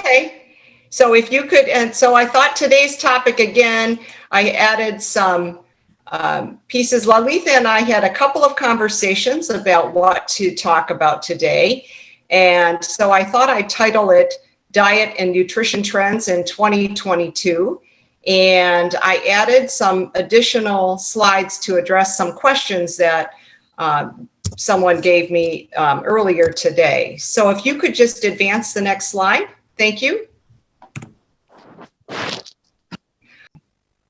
Okay. So if you could, and so I thought today's topic again, I added some pieces. Lalitha and I had a couple of conversations about what to talk about today. And so I thought I'd title it Diet and Nutrition Trends in 2022. And I added some additional slides to address some questions that someone gave me earlier today. So if you could just advance the next slide. Thank you.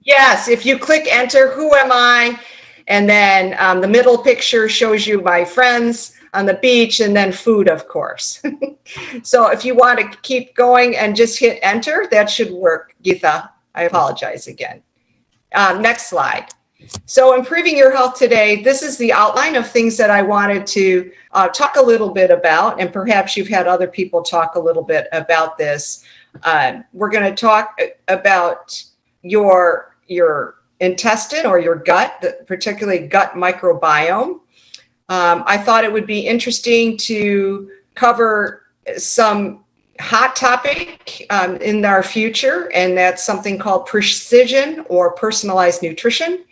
Yes, if you click enter, who am I? And then the middle picture shows you my friends on the beach, and then food, of course. So if you want to keep going and just hit enter, that should work. Geetha, I apologize again. Next slide. So improving your health today, this is the outline of things that I wanted to talk a little bit about, and perhaps you've had other people talk a little bit about this. We're going to talk about your intestine or your gut, particularly gut microbiome. I thought it would be interesting to cover some hot topic in our future, and that's something called precision or personalized nutrition.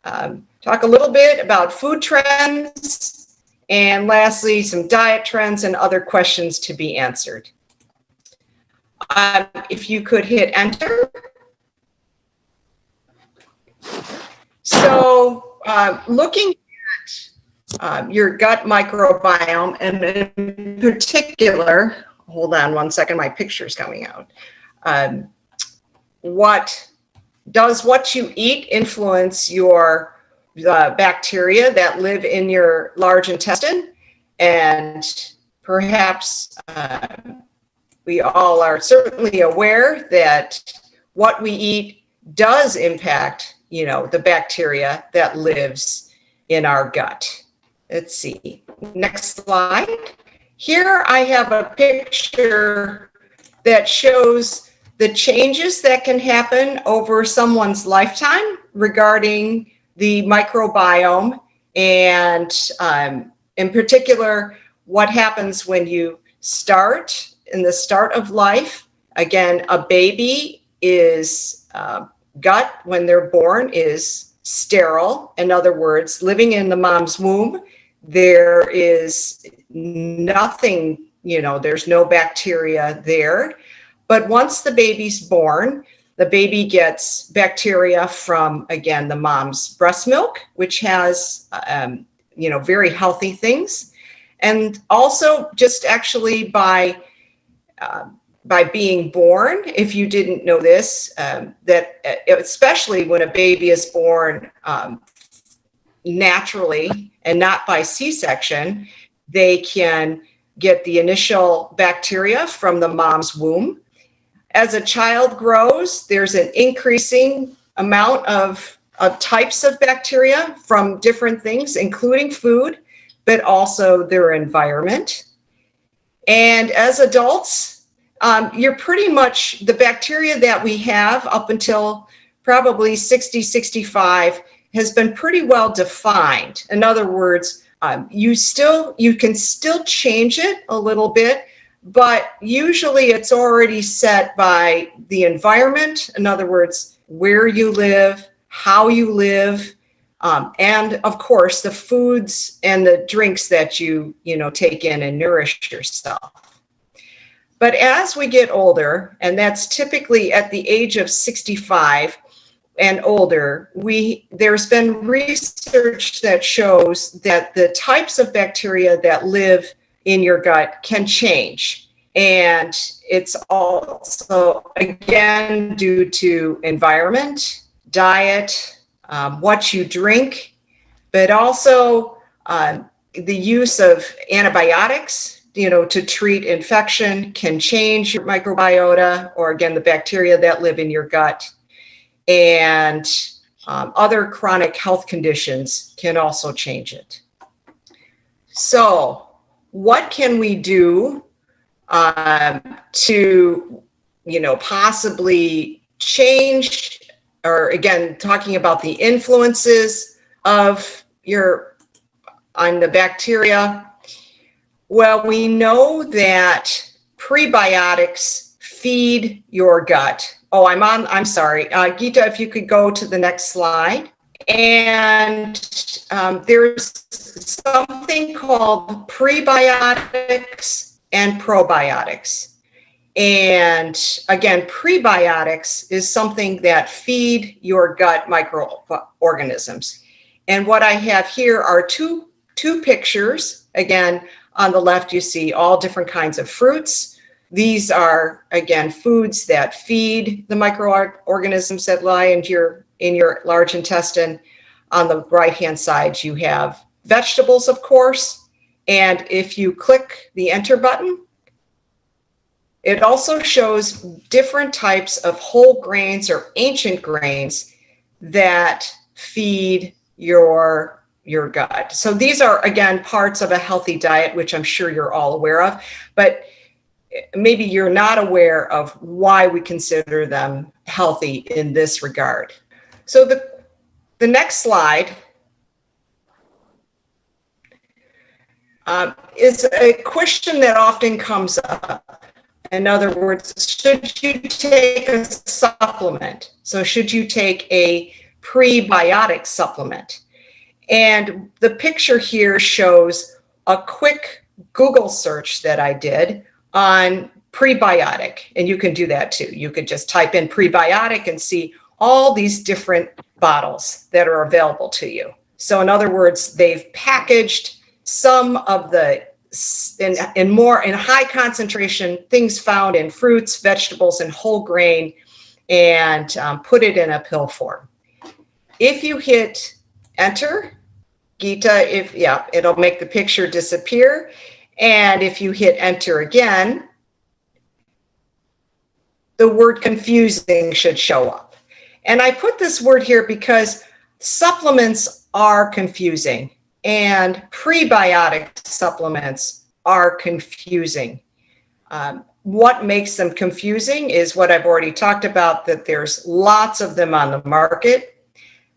Talk a little bit about food trends, and lastly, some diet trends and other questions to be answered. If you could hit enter. So looking at your gut microbiome, and in particular, hold on one second, my picture's coming out. What you eat influence your bacteria that live in your large intestine? And perhaps we all are certainly aware that what we eat does impact, the bacteria that lives in our gut. Let's see, next slide. Here I have a picture that shows the changes that can happen over someone's lifetime regarding the microbiome, and in particular, what happens when you start in the start of life. Again, a baby is gut when they're born is sterile. In other words, living in the mom's womb, there is nothing, there's no bacteria there. But once the baby's born, the baby gets bacteria from, again, the mom's breast milk, which has, very healthy things. And also just actually by being born, if you didn't know this, that especially when a baby is born naturally and not by C-section, they can get the initial bacteria from the mom's womb. As a child grows, there's an increasing amount of types of bacteria from different things, including food, but also their environment. And as adults, you're pretty much, the bacteria that we have up until probably 60, 65 has been pretty well defined. In other words, you can still change it a little bit, but usually it's already set by the environment. In other words, where you live, how you live, and of course the foods and the drinks that you take in and nourish yourself. But as we get older, and that's typically at the age of 65 and older, there's been research that shows that the types of bacteria that live in your gut can change. And it's also, again, due to environment, diet, what you drink, but also the use of antibiotics, to treat infection can change your microbiota, or again, the bacteria that live in your gut. And other chronic health conditions can also change it. So what can we do to, possibly change, or again, talking about the influences of on the bacteria? Well, we know that prebiotics feed your gut. Oh, I'm sorry. Geeta, if you could go to the next slide. And there's something called prebiotics and probiotics. And again, prebiotics is something that feed your gut microorganisms. And what I have here are two pictures. Again, on the left, you see all different kinds of fruits. These are, again, foods that feed the microorganisms that lie in your large intestine. On the right-hand side, you have vegetables, of course. And if you click the enter button, it also shows different types of whole grains or ancient grains that feed your gut. So these are, again, parts of a healthy diet, which I'm sure you're all aware of, but maybe you're not aware of why we consider them healthy in this regard. So the next slide is a question that often comes up. In other words, should you take a supplement? So should you take a prebiotic supplement? And the picture here shows a quick Google search that I did on prebiotic, and you can do that too. You could just type in prebiotic and see all these different bottles that are available to you. So in other words, they've packaged some of the in high concentration things found in fruits, vegetables, and whole grain, and put it in a pill form. If you hit enter, Geeta, it'll make the picture disappear. And if you hit enter again, the word confusing should show up. And I put this word here because supplements are confusing. And prebiotic supplements are confusing. What makes them confusing is what I've already talked about, that there's lots of them on the market.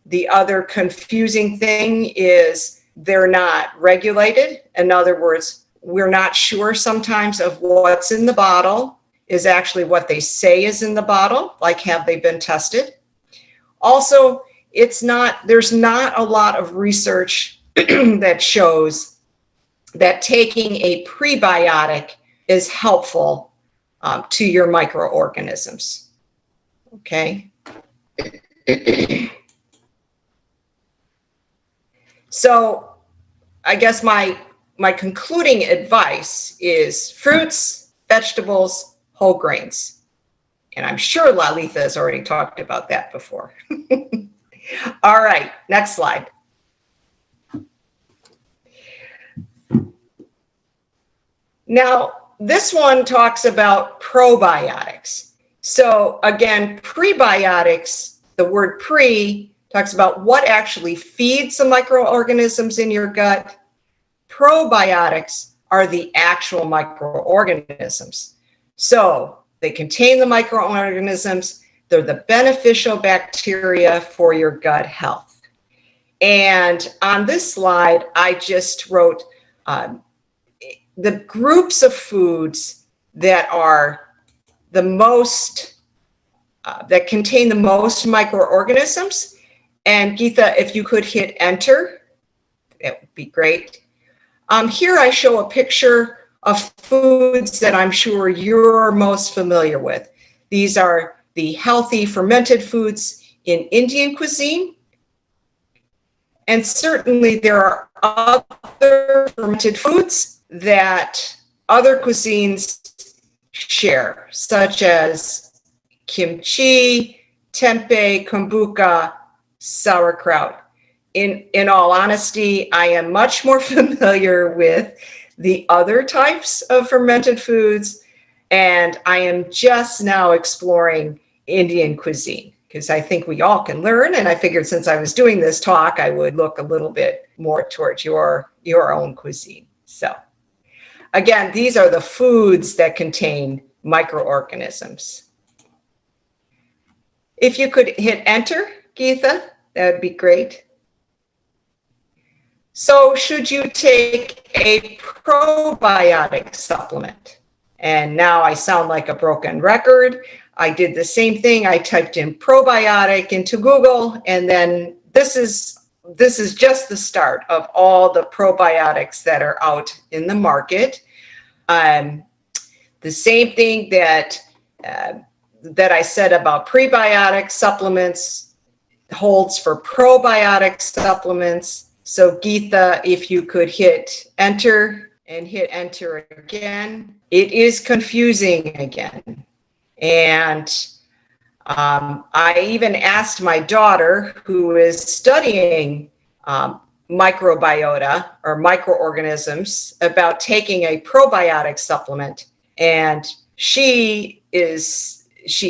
The other confusing thing is they're not regulated. In other words, we're not sure sometimes of what's in the bottle is actually what they say is in the bottle, like have they been tested? Also, there's not a lot of research that shows that taking a prebiotic is helpful to your microorganisms. Okay. So I guess my concluding advice is fruits, vegetables, whole grains. And I'm sure Lalitha has already talked about that before. All right, next slide. Now, this one talks about probiotics. So again, prebiotics, the word pre talks about what actually feeds the microorganisms in your gut. Probiotics are the actual microorganisms. So they contain the microorganisms. They're the beneficial bacteria for your gut health. And on this slide, I just wrote the groups of foods that are the most, that contain the most microorganisms. And Geeta, if you could hit enter, that would be great. Here I show a picture of foods that I'm sure you're most familiar with. These are the healthy fermented foods in Indian cuisine. And certainly there are other fermented foods that other cuisines share, such as kimchi, tempeh, kombucha, sauerkraut. In all honesty, I am much more familiar with the other types of fermented foods, and I am just now exploring Indian cuisine because I think we all can learn, and I figured since I was doing this talk, I would look a little bit more towards your own cuisine. So again, these are the foods that contain microorganisms. If you could hit enter, Geeta, that would be great. So should you take a probiotic supplement? And now I sound like a broken record. I did the same thing. I typed in probiotic into Google, and then this is just the start of all the probiotics that are out in the market. The same thing that I said about prebiotic supplements holds for probiotic supplements. So Geetha, if you could hit enter and hit enter again, it is confusing again. And I even asked my daughter, who is studying microbiota or microorganisms, about taking a probiotic supplement. And she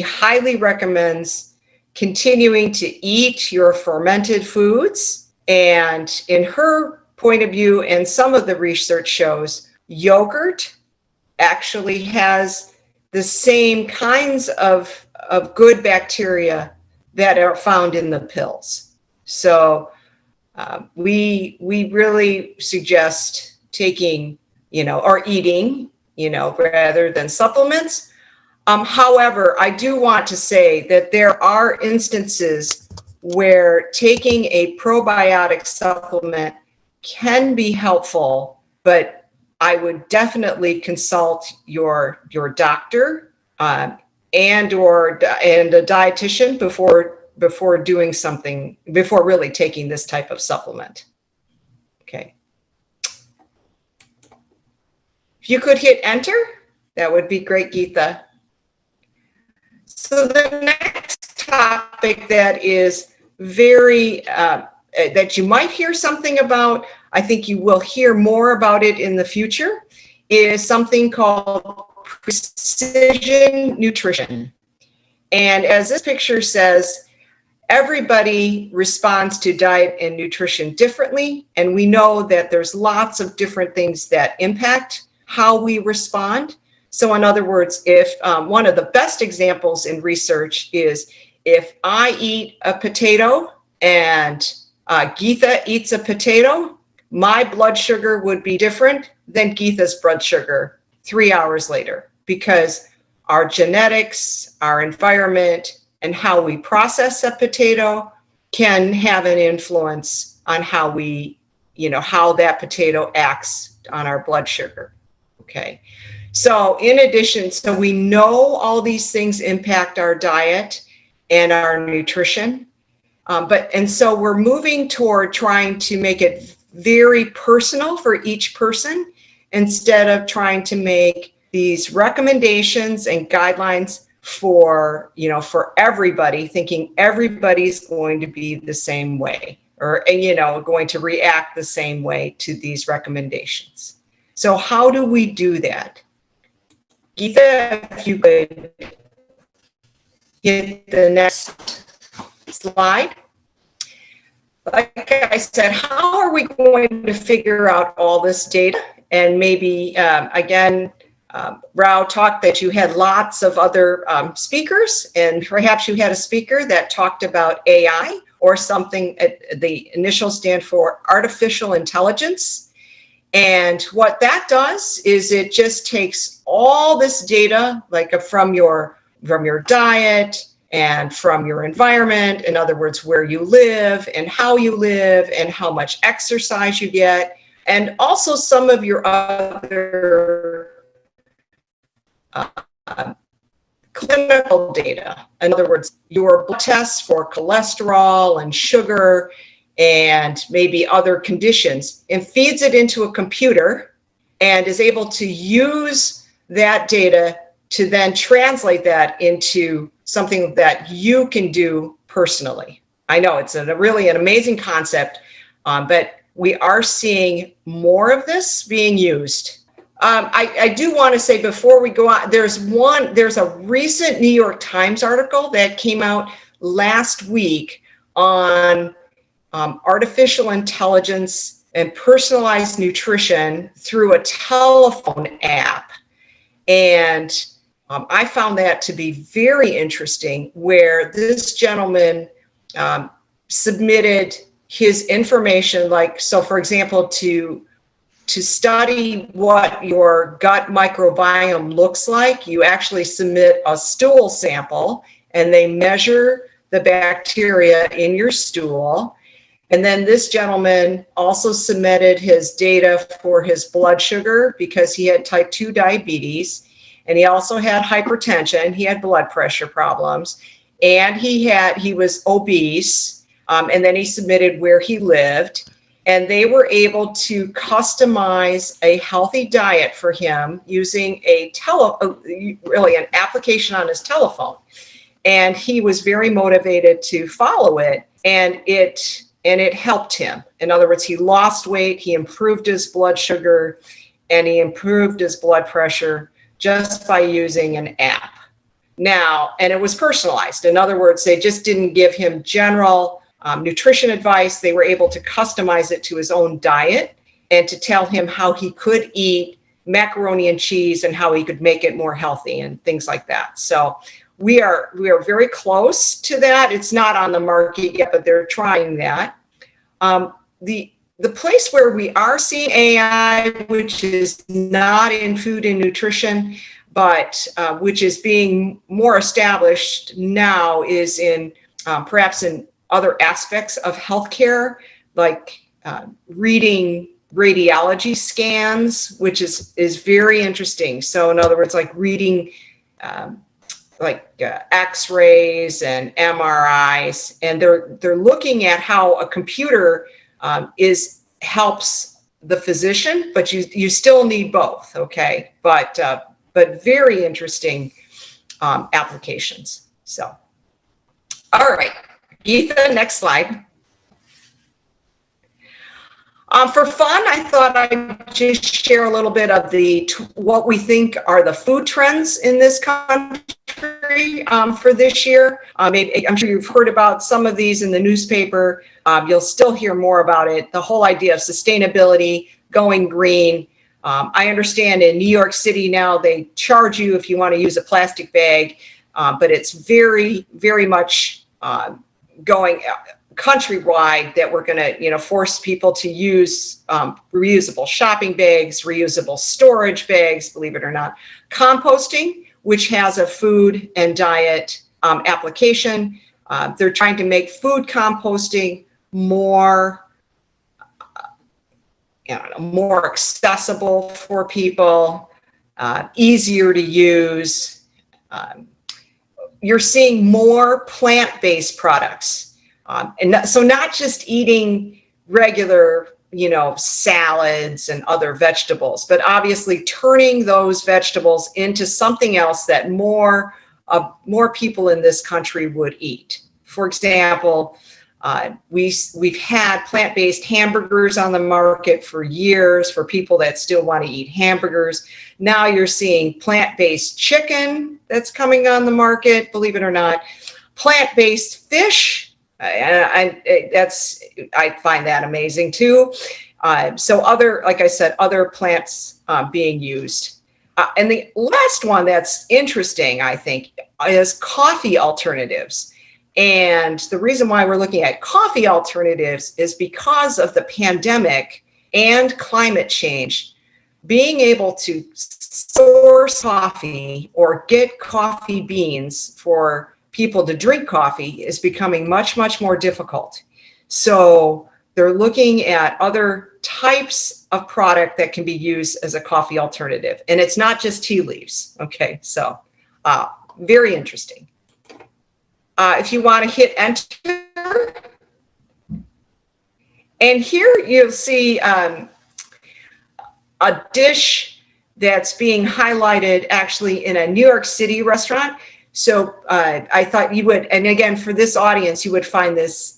highly recommends continuing to eat your fermented foods. And in her point of view, and some of the research shows, yogurt actually has the same kinds of good bacteria that are found in the pills. So we really suggest taking, or eating, rather than supplements. However, I do want to say that there are instances where taking a probiotic supplement can be helpful, but I would definitely consult your doctor and a dietitian before doing something, before really taking this type of supplement. Okay. If you could hit enter, that would be great, Geetha. So the next topic that is very, that you might hear something about, I think you will hear more about it in the future, is something called precision nutrition. And as this picture says, everybody responds to diet and nutrition differently. And we know that there's lots of different things that impact how we respond. So in other words, if one of the best examples in research is if I eat a potato and Geetha eats a potato, my blood sugar would be different than Geetha's blood sugar 3 hours later, because our genetics, our environment, and how we process a potato can have an influence on how we, how that potato acts on our blood sugar. Okay. So in addition, so we know all these things impact our diet and our nutrition. And so we're moving toward trying to make it very personal for each person, instead of trying to make these recommendations and guidelines for everybody, thinking everybody's going to be the same way, or, going to react the same way to these recommendations. So how do we do that? Geetha, if you could hit the next slide. Like I said, how are we going to figure out all this data? And maybe, again, Rao talked that you had lots of other speakers, and perhaps you had a speaker that talked about AI or something. The initials stand for artificial intelligence. And what that does is it just takes all this data, like from your diet and from your environment, in other words, where you live and how much exercise you get, and also some of your other clinical data. In other words, your blood tests for cholesterol and sugar and maybe other conditions, and feeds it into a computer and is able to use that data to then translate that into something that you can do personally. I know it's really an amazing concept, but we are seeing more of this being used. I do want to say before we go on, there's a recent New York Times article that came out last week on artificial intelligence and personalized nutrition through a telephone app. And I found that to be very interesting, where this gentleman submitted his information, so for example, to to study what your gut microbiome looks like, you actually submit a stool sample and they measure the bacteria in your stool. And then this gentleman also submitted his data for his blood sugar because he had type 2 diabetes, and he also had hypertension, he had blood pressure problems, and he was obese, and then he submitted where he lived, and they were able to customize a healthy diet for him using really an application on his telephone. And he was very motivated to follow it, and it helped him. In other words, he lost weight, he improved his blood sugar, and he improved his blood pressure just by using an app. Now, and it was personalized. In other words, they just didn't give him general nutrition advice. They were able to customize it to his own diet and to tell him how he could eat macaroni and cheese and how he could make it more healthy and things like that. So we are very close to that. It's not on the market yet, but they're trying that. The place where we are seeing AI, which is not in food and nutrition, but which is being more established now, is in perhaps in other aspects of healthcare, like reading radiology scans, which is very interesting. So in other words, like reading X-rays and MRIs, and they're looking at how a computer helps the physician, but you still need both, okay? But very interesting applications. So, all right, Geetha, next slide. For fun, I thought I'd just share a little bit of what we think are the food trends in this country for this year. I'm sure you've heard about some of these in the newspaper. You'll still hear more about it. The whole idea of sustainability, going green. I understand in New York City now they charge you if you want to use a plastic bag, but it's very, very much going countrywide that we're going to, force people to use reusable shopping bags, reusable storage bags, believe it or not. Composting, which has a food and diet application. They're trying to make food composting more accessible for people, easier to use. You're seeing more plant-based products. So not just eating regular, salads and other vegetables, but obviously turning those vegetables into something else that more people in this country would eat. For example, we've had plant-based hamburgers on the market for years for people that still want to eat hamburgers. Now you're seeing plant-based chicken that's coming on the market, believe it or not. Plant-based fish. I find that amazing too. So other plants being used. And the last one that's interesting, I think, is coffee alternatives. And the reason why we're looking at coffee alternatives is because of the pandemic and climate change. Being able to source coffee or get coffee beans for people to drink coffee is becoming much, much more difficult. So they're looking at other types of product that can be used as a coffee alternative. And it's not just tea leaves. Okay, so very interesting. If you want to hit enter, and here you'll see a dish that's being highlighted actually in a New York City restaurant. So I thought you would, and again, for this audience, you would find this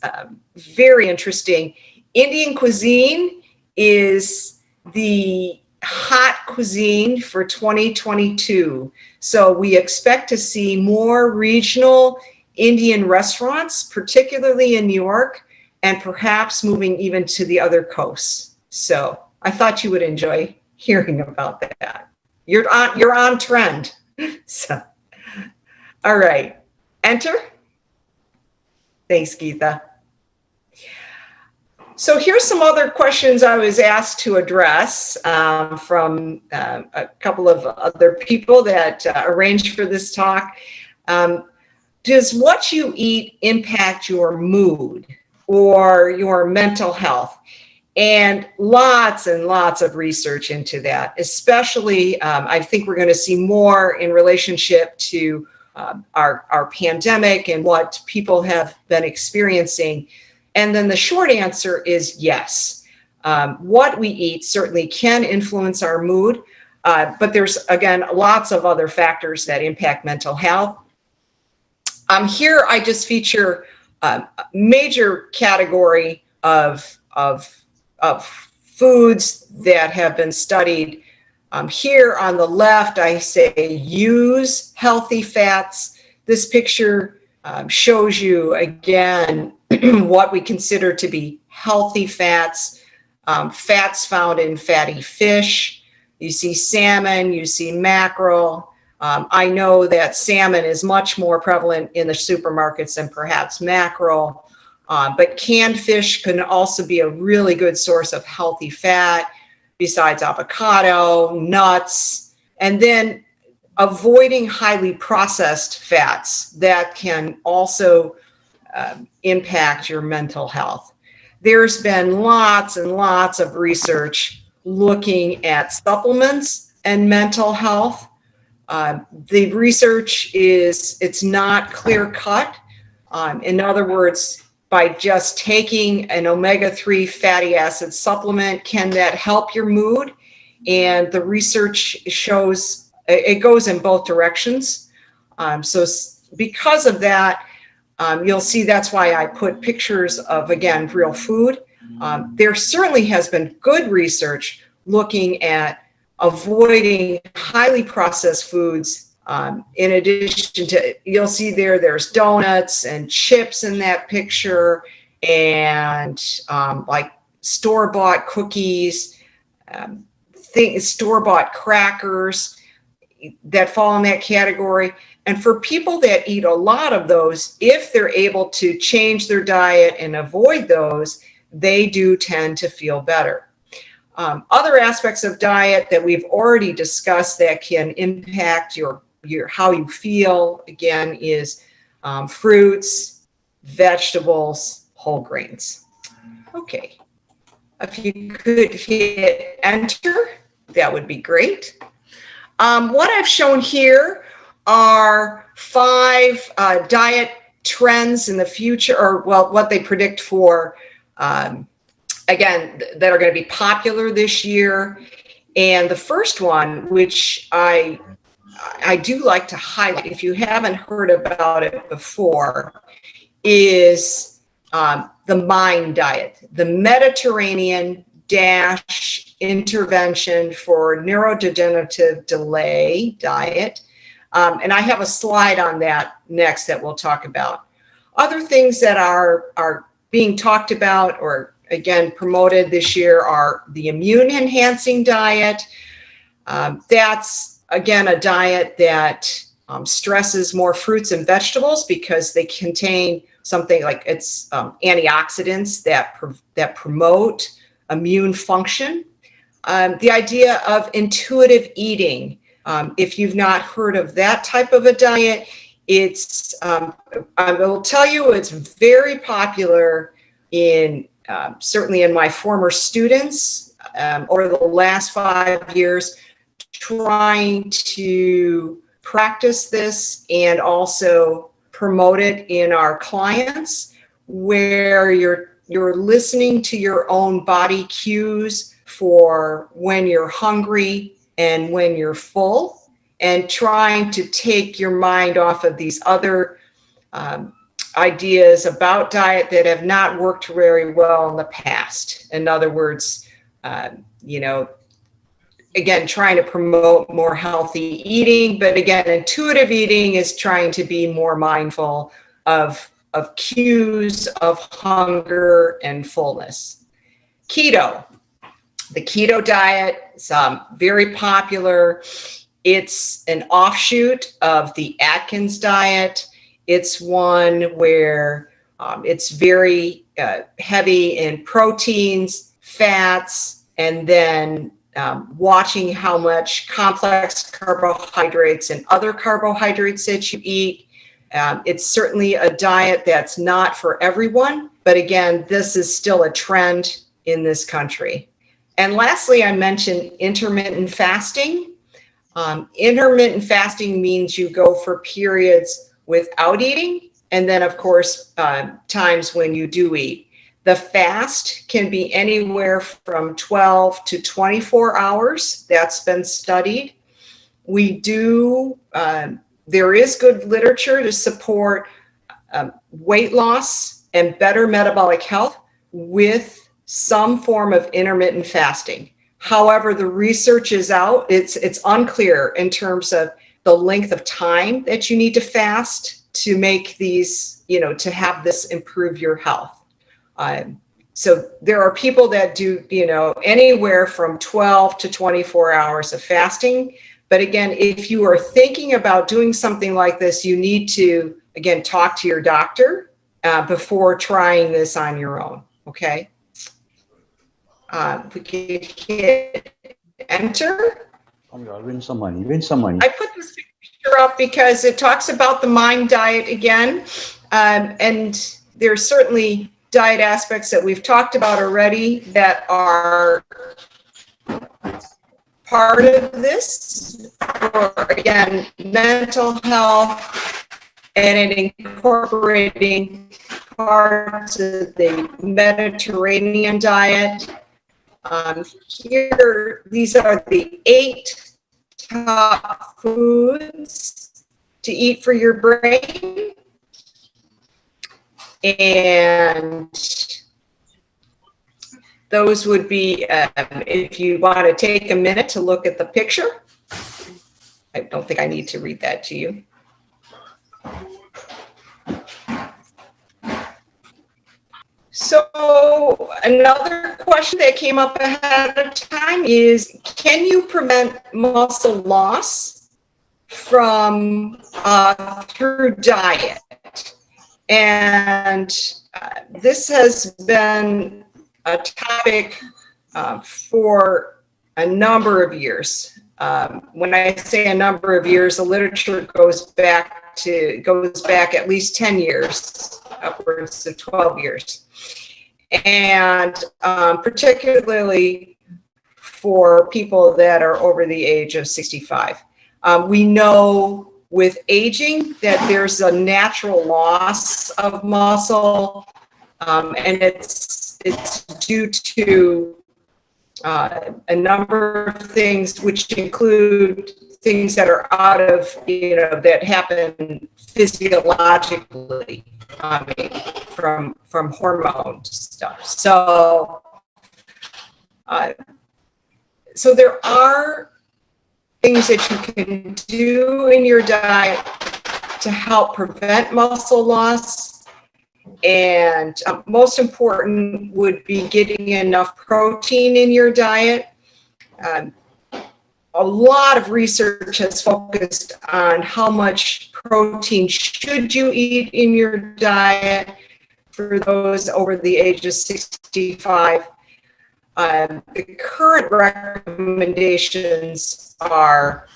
very interesting. Indian cuisine is the hot cuisine for 2022. So we expect to see more regional Indian restaurants, particularly in New York, and perhaps moving even to the other coasts. So I thought you would enjoy hearing about that. You're on trend. So. All right, enter. Thanks, Geetha. So here's some other questions I was asked to address from a couple of other people that arranged for this talk. Does what you eat impact your mood or your mental health? And lots of research into that, especially I think we're going to see more in relationship to our pandemic and what people have been experiencing. And then the short answer is yes. What we eat certainly can influence our mood, but there's, again, lots of other factors that impact mental health. Here I just feature a major category of foods that have been studied. Here on the left, I say use healthy fats. This picture shows you, again, what we consider to be healthy fats. Fats found in fatty fish. You see salmon, you see mackerel. I know that salmon is much more prevalent in the supermarkets than perhaps mackerel, but canned fish can also be a really good source of healthy fat, besides avocado, nuts, and then avoiding highly processed fats that can also impact your mental health. There's been lots and lots of research looking at supplements and mental health. The research it's not clear cut. In other words, by just taking an omega-3 fatty acid supplement, can that help your mood? And the research shows it goes in both directions. So because of that, you'll see that's why I put pictures of, again, real food. There certainly has been good research looking at avoiding highly processed foods. In addition to, you'll see there's donuts and chips in that picture, and like store-bought cookies, store-bought crackers that fall in that category. And for people that eat a lot of those, if they're able to change their diet and avoid those, they do tend to feel better. Other aspects of diet that we've already discussed that can impact your how you feel, again, is fruits, vegetables, whole grains. Okay, if you could hit enter, that would be great. What I've shown here are 5 diet trends in the future, or well, what they predict for, again, that are going to be popular this year. And the first one, which I do like to highlight, if you haven't heard about it before, is the MIND diet, the Mediterranean Intervention for Neurodegenerative Delay diet. And I have a slide on that next that we'll talk about. Other things that are being talked about or, again, promoted this year are the immune enhancing diet. That's, again, a diet that stresses more fruits and vegetables because they contain something like it's antioxidants that promote immune function. The idea of intuitive eating. If you've not heard of that type of a diet, it's I will tell you it's very popular in certainly in my former students over the last 5 years, trying to practice this and also promote it in our clients, where you're listening to your own body cues for when you're hungry and when you're full, and trying to take your mind off of these other ideas about diet that have not worked very well in the past. In other words, again, trying to promote more healthy eating, but again, intuitive eating is trying to be more mindful of cues of hunger and fullness. Keto. The keto diet is very popular. It's an offshoot of the Atkins diet. It's one where it's very heavy in proteins, fats, and then watching how much complex carbohydrates and other carbohydrates that you eat. It's certainly a diet that's not for everyone, but again, this is still a trend in this country. And lastly, I mentioned intermittent fasting. Intermittent fasting means you go for periods without eating, and then of course, times when you do eat. The fast can be anywhere from 12 to 24 hours. That's been studied. There is good literature to support weight loss and better metabolic health with some form of intermittent fasting. However, the research is out. It's unclear in terms of the length of time that you need to fast to make these, to have this improve your health. So there are people that do, anywhere from 12 to 24 hours of fasting. But again, if you are thinking about doing something like this, you need to, again, talk to your doctor before trying this on your own, okay? We can hit enter. Oh, God, win some money, win some money. I put this picture up because it talks about the Mind diet again. And there's certainly diet aspects that we've talked about already that are part of this for, again, mental health and incorporating parts of the Mediterranean diet. Here, these are the 8 top foods to eat for your brain. And those would be, if you want to take a minute to look at the picture. I don't think I need to read that to you. So another question that came up ahead of time is, can you prevent muscle loss from through diet? And this has been a topic for a number of years. When I say a number of years, the literature goes back at least 10 years, upwards of 12 years. And particularly for people that are over the age of 65. We know with aging that there's a natural loss of muscle, and it's due to a number of things, which include things that are out of, that happen physiologically, from hormone stuff. So there are things that you can do in your diet to help prevent muscle loss. And most important would be getting enough protein in your diet. A lot of research has focused on how much protein should you eat in your diet for those over the age of 65. The current recommendations are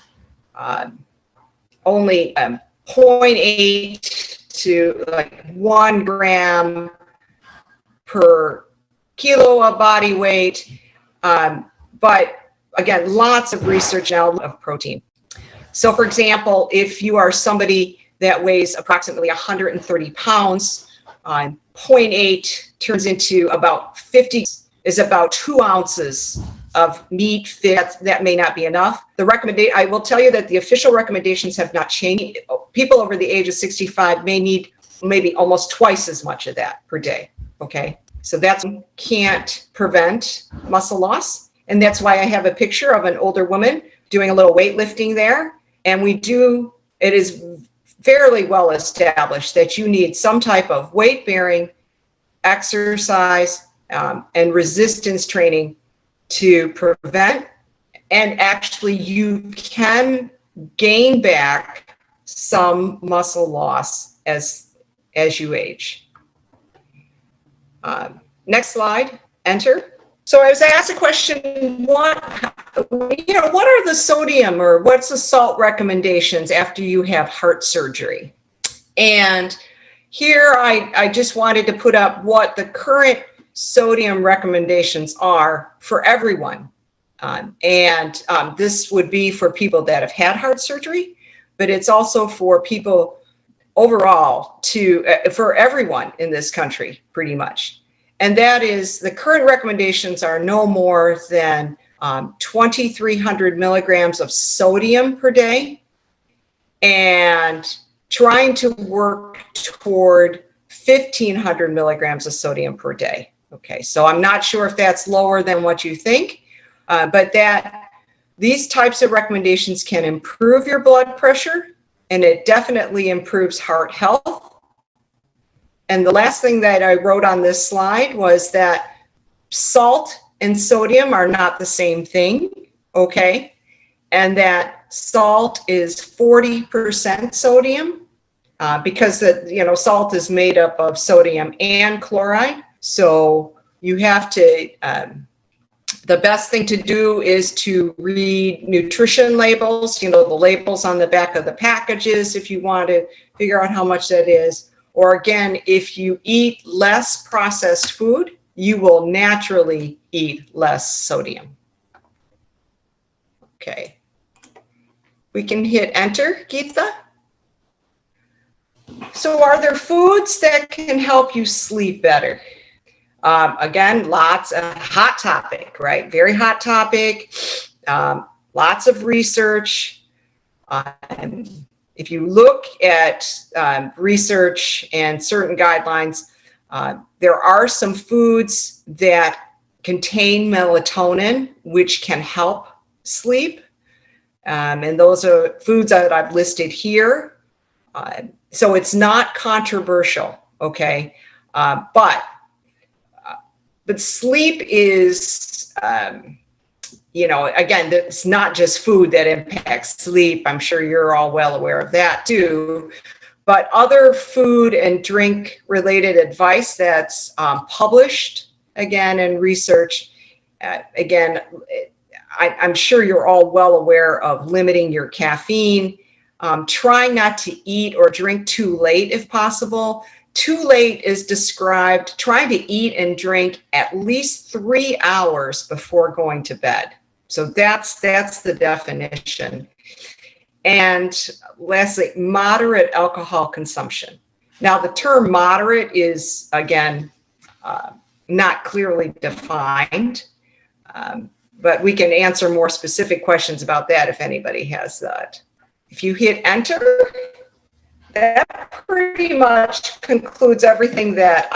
only 0.8 to 1 gram per kilo of body weight. But again, lots of research now of protein. So for example, if you are somebody that weighs approximately 130 pounds, 0.8 turns into about 50, is about 2 ounces of meat, fat. That may not be enough. I will tell you that the official recommendations have not changed. People over the age of 65 may need maybe almost twice as much of that per day, okay? So that can't prevent muscle loss. And that's why I have a picture of an older woman doing a little weightlifting there. And it is fairly well established that you need some type of weight-bearing exercise and resistance training to prevent, and actually you can gain back some muscle loss as you age. Next slide, enter. So I was asked a question, what are the sodium or what's the salt recommendations after you have heart surgery? And here I just wanted to put up what the current sodium recommendations are for everyone. This would be for people that have had heart surgery, but it's also for people overall for everyone in this country, pretty much. And that is, the current recommendations are no more than 2,300 milligrams of sodium per day, and trying to work toward 1,500 milligrams of sodium per day. Okay, so I'm not sure if that's lower than what you think, but these types of recommendations can improve your blood pressure, and it definitely improves heart health. And the last thing that I wrote on this slide was that salt and sodium are not the same thing, okay? And that salt is 40% sodium because salt is made up of sodium and chloride. So you have to, the best thing to do is to read nutrition labels, the labels on the back of the packages if you want to figure out how much that is. Or again, if you eat less processed food, you will naturally eat less sodium. Okay. We can hit enter, Geetha. So are there foods that can help you sleep better? Again, lots of hot topic, right? Very hot topic. Lots of research. If you look at research and certain guidelines, there are some foods that contain melatonin, which can help sleep. And those are foods that I've listed here. So it's not controversial, okay? But sleep is, again, it's not just food that impacts sleep. I'm sure you're all well aware of that too. But other food and drink related advice that's published, again, in research, again, I'm sure you're all well aware of limiting your caffeine, trying not to eat or drink too late if possible. Too late is described trying to eat and drink at least 3 hours before going to bed. So that's the definition. And lastly, moderate alcohol consumption. Now, the term moderate is, again, not clearly defined, but we can answer more specific questions about that if anybody has that. If you hit enter, that pretty much concludes everything that